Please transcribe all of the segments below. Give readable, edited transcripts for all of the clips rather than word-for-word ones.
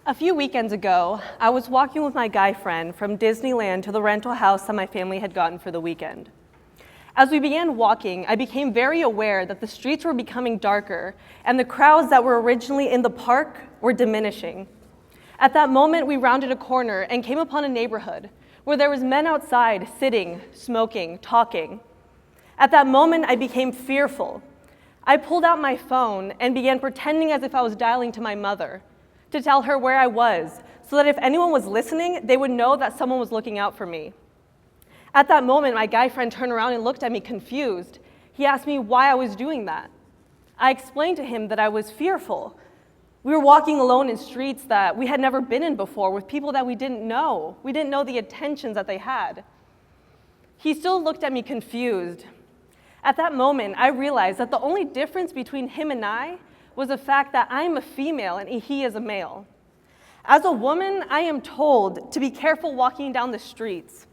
A few weekends ago, I was walking with my guy friend from Disneyland to the rental house that my family had gotten for the weekend. As we began walking, I became very aware that the streets were becoming darker and the crowds that were originally in the park were diminishing. At that moment, we rounded a corner and came upon a neighborhood where there was men outside sitting, smoking, talking. At that moment, I became fearful. I pulled out my phone and began pretending as if I was dialing to my mother to tell her where I was, so that if anyone was listening, they would know that someone was looking out for me. At that moment, my guy friend turned around and looked at me confused. He asked me why I was doing that. I explained to him that I was fearful. We were walking alone in streets that we had never been in before with people that we didn't know. We didn't know the intentions that they had. He still looked at me confused. At that moment, I realized that the only difference between him and I was the fact that I am a female and he is a male. As a woman, I am told to be careful walking down the streets.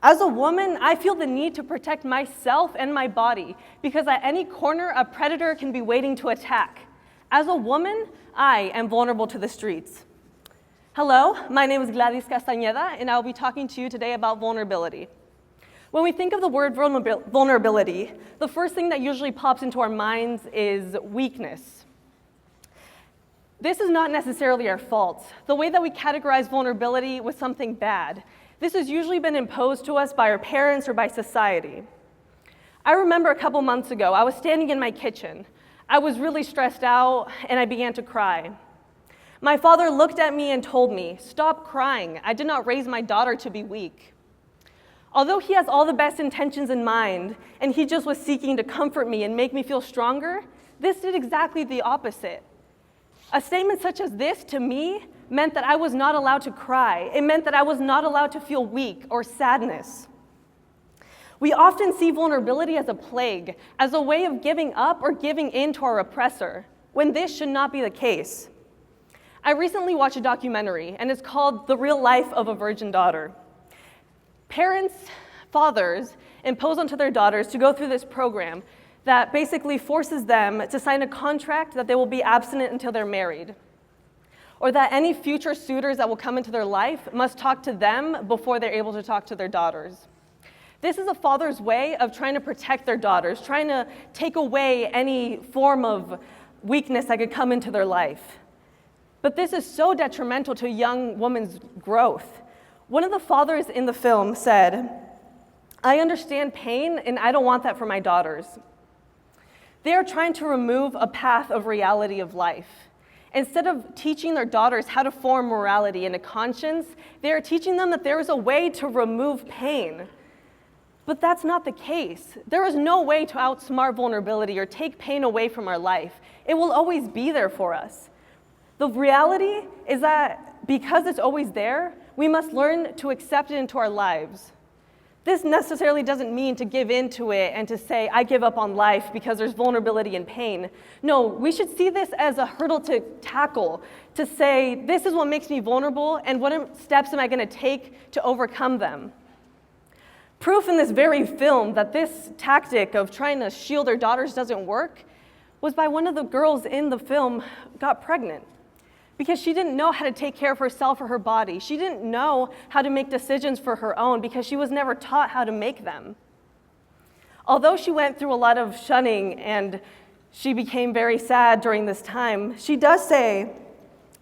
As a woman, I feel the need to protect myself and my body because at any corner, a predator can be waiting to attack. As a woman, I am vulnerable to the streets. Hello, my name is Gladys Castañeda, and I will be talking to you today about vulnerability. When we think of the word vulnerability, the first thing that usually pops into our minds is weakness. This is not necessarily our fault. The way that we categorize vulnerability was something bad. This has usually been imposed to us by our parents or by society. I remember a couple months ago, I was standing in my kitchen. I was really stressed out and I began to cry. My father looked at me and told me, "Stop crying. I did not raise my daughter to be weak." Although he has all the best intentions in mind and he just was seeking to comfort me and make me feel stronger, this did exactly the opposite. A statement such as this, to me, meant that I was not allowed to cry. It meant that I was not allowed to feel weak or sadness. We often see vulnerability as a plague, as a way of giving up or giving in to our oppressor, when this should not be the case. I recently watched a documentary, and it's called The Real Life of a Virgin Daughter. Parents, fathers, impose onto their daughters to go through this program that basically forces them to sign a contract that they will be abstinent until they're married, or that any future suitors that will come into their life must talk to them before they're able to talk to their daughters. This is a father's way of trying to protect their daughters, trying to take away any form of weakness that could come into their life. But this is so detrimental to a young woman's growth. One of the fathers in the film said, "I understand pain and I don't want that for my daughters." They are trying to remove a path of reality of life. Instead of teaching their daughters how to form morality and a conscience, they are teaching them that there is a way to remove pain. But that's not the case. There is no way to outsmart vulnerability or take pain away from our life. It will always be there for us. The reality is that because it's always there, we must learn to accept it into our lives. This necessarily doesn't mean to give in to it and to say, "I give up on life because there's vulnerability and pain." No, we should see this as a hurdle to tackle, to say, this is what makes me vulnerable and what steps am I going to take to overcome them. Proof in this very film that this tactic of trying to shield their daughters doesn't work was by one of the girls in the film got pregnant. Because she didn't know how to take care of herself or her body. She didn't know how to make decisions for her own because she was never taught how to make them. Although she went through a lot of shunning and she became very sad during this time, she does say,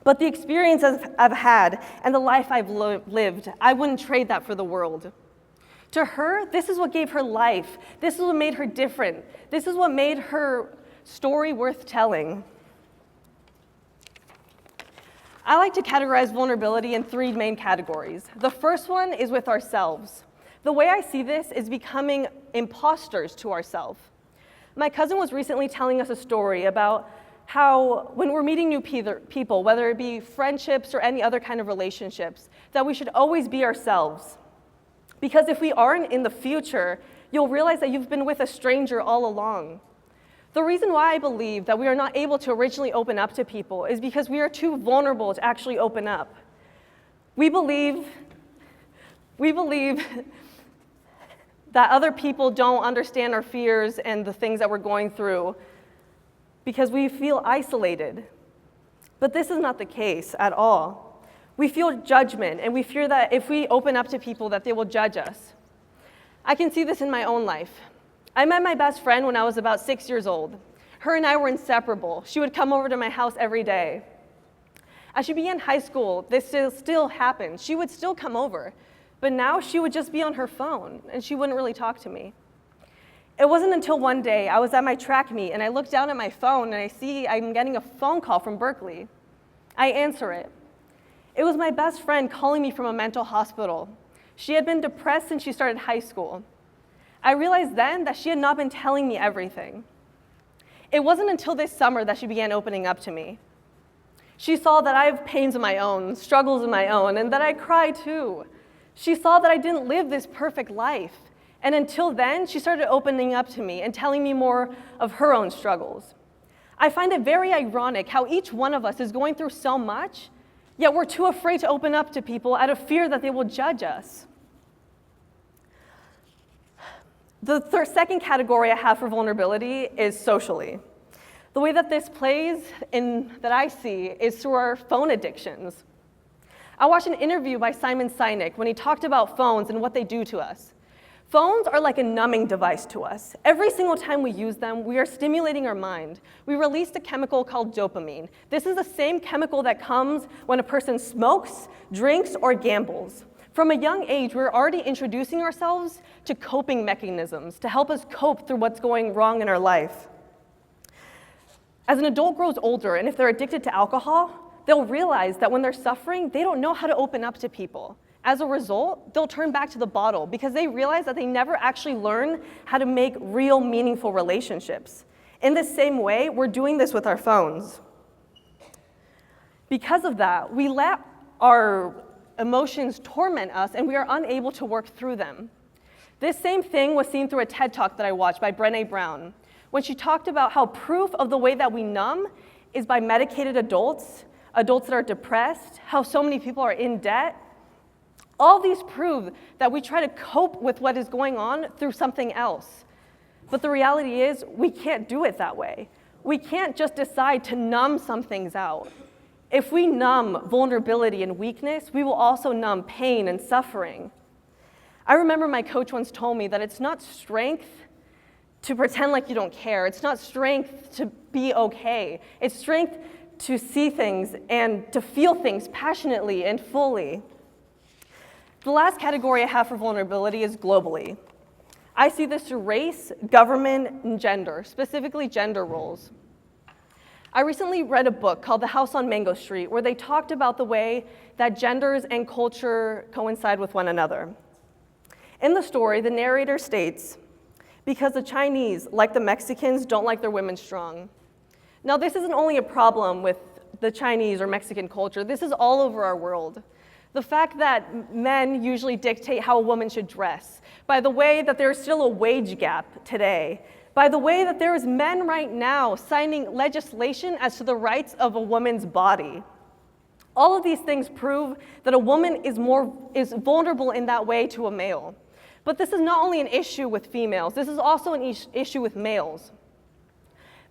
"But the experiences I've had and the life I've lived, I wouldn't trade that for the world." To her, this is what gave her life. This is what made her different. This is what made her story worth telling. I like to categorize vulnerability in three main categories. The first one is with ourselves. The way I see this is becoming imposters to ourselves. My cousin was recently telling us a story about how when we're meeting new people, whether it be friendships or any other kind of relationships, that we should always be ourselves. Because if we aren't in the future, you'll realize that you've been with a stranger all along. The reason why I believe that we are not able to originally open up to people is because we are too vulnerable to actually open up. We believe that other people don't understand our fears and the things that we're going through because we feel isolated. But this is not the case at all. We feel judgment, and we fear that if we open up to people that they will judge us. I can see this in my own life. I met my best friend when I was about 6 years old. Her and I were inseparable. She would come over to my house every day. As she began high school, this still happened. She would still come over, but now she would just be on her phone, and she wouldn't really talk to me. It wasn't until one day I was at my track meet, and I looked down at my phone, and I see I'm getting a phone call from Berkeley. I answer it. It was my best friend calling me from a mental hospital. She had been depressed since she started high school. I realized then that she had not been telling me everything. It wasn't until this summer that she began opening up to me. She saw that I have pains of my own, struggles of my own, and that I cry too. She saw that I didn't live this perfect life. And until then, she started opening up to me and telling me more of her own struggles. I find it very ironic how each one of us is going through so much, yet we're too afraid to open up to people out of fear that they will judge us. The second category I have for vulnerability is socially. The way that this plays that I see is through our phone addictions. I watched an interview by Simon Sinek when he talked about phones and what they do to us. Phones are like a numbing device to us. Every single time we use them, we are stimulating our mind. We release a chemical called dopamine. This is the same chemical that comes when a person smokes, drinks, or gambles. From a young age, we're already introducing ourselves to coping mechanisms to help us cope through what's going wrong in our life. As an adult grows older, and if they're addicted to alcohol, they'll realize that when they're suffering, they don't know how to open up to people. As a result, they'll turn back to the bottle because they realize that they never actually learn how to make real, meaningful relationships. In the same way, we're doing this with our phones. Because of that, we let our emotions torment us, and we are unable to work through them. This same thing was seen through a TED Talk that I watched by Brené Brown, when she talked about how proof of the way that we numb is by medicated adults that are depressed, how so many people are in debt. All these prove that we try to cope with what is going on through something else. But the reality is, we can't do it that way. We can't just decide to numb some things out. If we numb vulnerability and weakness, we will also numb pain and suffering. I remember my coach once told me that it's not strength to pretend like you don't care. It's not strength to be okay. It's strength to see things and to feel things passionately and fully. The last category I have for vulnerability is globally. I see this through race, government, and gender, specifically gender roles. I recently read a book called The House on Mango Street, where they talked about the way that genders and culture coincide with one another. In the story, the narrator states, "Because the Chinese, like the Mexicans, don't like their women strong." Now, this isn't only a problem with the Chinese or Mexican culture. This is all over our world. The fact that men usually dictate how a woman should dress, by the way that there's still a wage gap today, by the way that there is men right now signing legislation as to the rights of a woman's body. All of these things prove that a woman is vulnerable in that way to a male. But this is not only an issue with females, this is also an issue with males.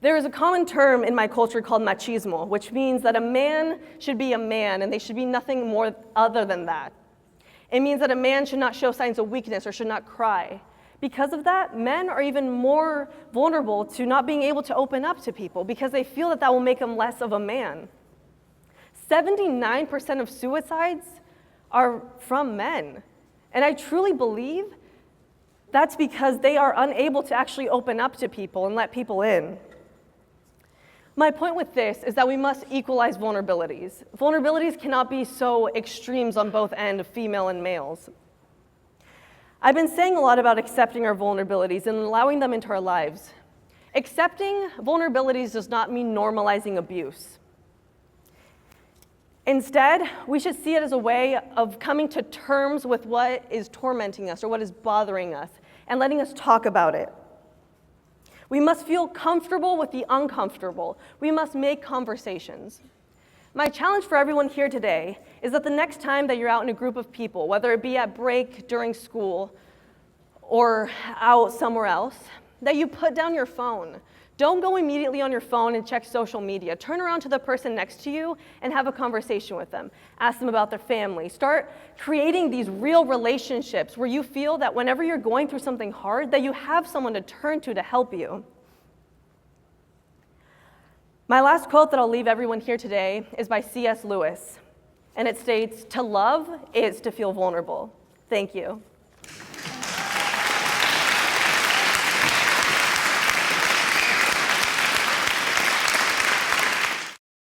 There is a common term in my culture called machismo, which means that a man should be a man and they should be nothing more other than that. It means that a man should not show signs of weakness or should not cry. Because of that, men are even more vulnerable to not being able to open up to people because they feel that that will make them less of a man. 79% of suicides are from men. And I truly believe that's because they are unable to actually open up to people and let people in. My point with this is that we must equalize vulnerabilities. Vulnerabilities cannot be so extremes on both ends of female and males. I've been saying a lot about accepting our vulnerabilities and allowing them into our lives. Accepting vulnerabilities does not mean normalizing abuse. Instead, we should see it as a way of coming to terms with what is tormenting us or what is bothering us and letting us talk about it. We must feel comfortable with the uncomfortable. We must make conversations. My challenge for everyone here today is that the next time that you're out in a group of people, whether it be at break, during school, or out somewhere else, that you put down your phone. Don't go immediately on your phone and check social media. Turn around to the person next to you and have a conversation with them. Ask them about their family. Start creating these real relationships where you feel that whenever you're going through something hard, that you have someone to turn to help you. My last quote that I'll leave everyone here today is by C.S. Lewis, and it states, "To love is to feel vulnerable." Thank you.